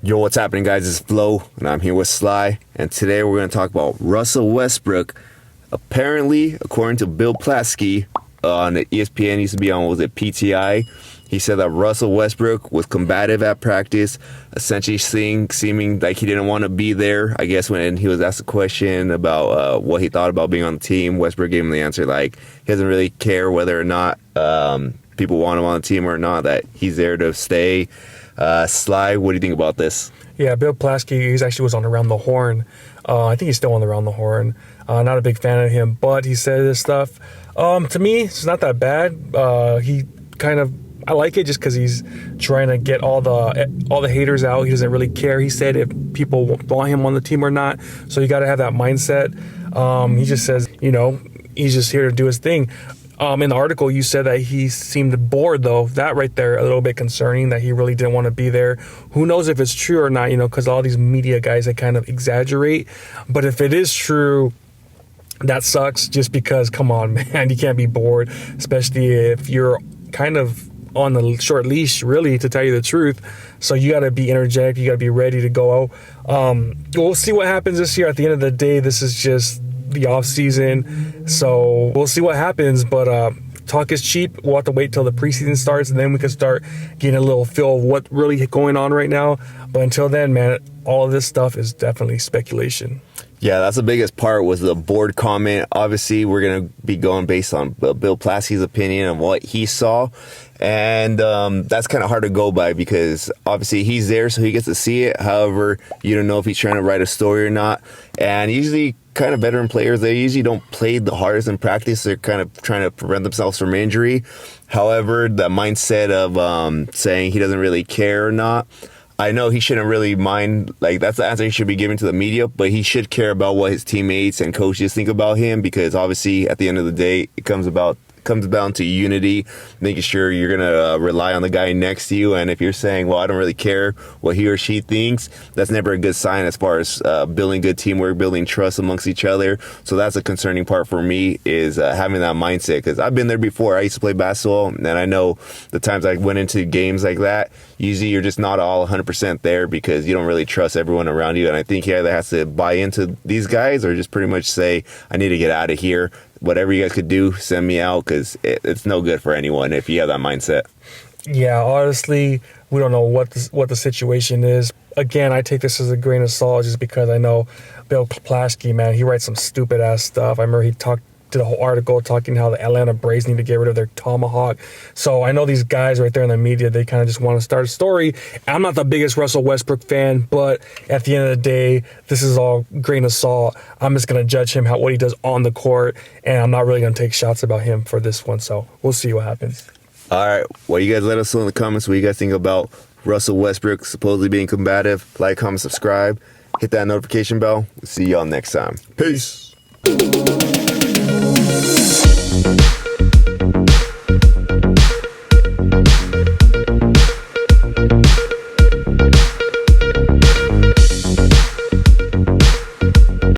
Yo, what's happening, guys? It's Flo, and I'm here with Sly. And today we're going to talk about Russell Westbrook. Apparently, according to Bill Plaschke on the ESPN, used to be on, was it PTI? He said that Russell Westbrook was combative at practice, essentially seeming like he didn't want to be there. I guess when he was asked a question about what he thought about being on the team, Westbrook gave him the answer like he doesn't really care whether or not people want him on the team or not, that he's there to stay. Sly, what do you think about this? Yeah, Bill Plaschke, he actually was on Around the Horn. I think he's still on Around the Horn. Not a big fan of him, but he said this stuff. To me, it's not that bad. I like it just because he's trying to get all the haters out. He doesn't really care. He said if people want him on the team or not. So you got to have that mindset. He just says, he's just here to do his thing. In the article, you said that he seemed bored, though. That right there, a little bit concerning, that he really didn't want to be there. Who knows if it's true or not, because all these media guys, they kind of exaggerate. But if it is true, that sucks just because, come on, man, you can't be bored, especially if you're kind of on the short leash, really, to tell you the truth. So you got to be energetic. You got to be ready to go out. We'll see what happens this year. At the end of the day, this is just the off season, so we'll see what happens, but talk is cheap. We'll have to wait till the preseason starts, and then we can start getting a little feel of what's really going on right now. But until then, man, all of this stuff is definitely speculation. Yeah, that's the biggest part, was the board comment. Obviously, we're going to be going based on Bill Plaschke's opinion of what he saw. And that's kind of hard to go by because obviously he's there, so he gets to see it. However, you don't know if he's trying to write a story or not. And usually kind of veteran players, they usually don't play the hardest in practice. They're kind of trying to prevent themselves from injury. However, the mindset of saying he doesn't really care or not, I know he shouldn't really mind, like that's the answer he should be giving to the media, but he should care about what his teammates and coaches think about him, because obviously at the end of the day, it comes down to unity, making sure you're going to rely on the guy next to you. And if you're saying, well, I don't really care what he or she thinks, that's never a good sign as far as building good teamwork, building trust amongst each other. So that's a concerning part for me, is having that mindset, because I've been there before. I used to play basketball, and I know the times I went into games like that, usually you're just not all 100% there because you don't really trust everyone around you. And I think he either has to buy into these guys or just pretty much say, I need to get out of here. Whatever you guys could do, send me out, because it's no good for anyone if you have that mindset. Yeah, honestly, we don't know what the situation is. Again, I take this as a grain of salt just because I know Bill Plaschke, man, he writes some stupid ass stuff. I remember he did a whole article talking how the Atlanta Braves need to get rid of their tomahawk. So I know these guys right there in the media, they kind of just want to start a story. I'm not the biggest Russell Westbrook fan, but at the end of the day, this is all grain of salt. I'm just going to judge him what he does on the court, and I'm not really going to take shots about him for this one. So we'll see what happens. All right. Well, you guys let us know in the comments what you guys think about Russell Westbrook supposedly being combative. Like, comment, subscribe. Hit that notification bell. We'll see y'all next time. Peace.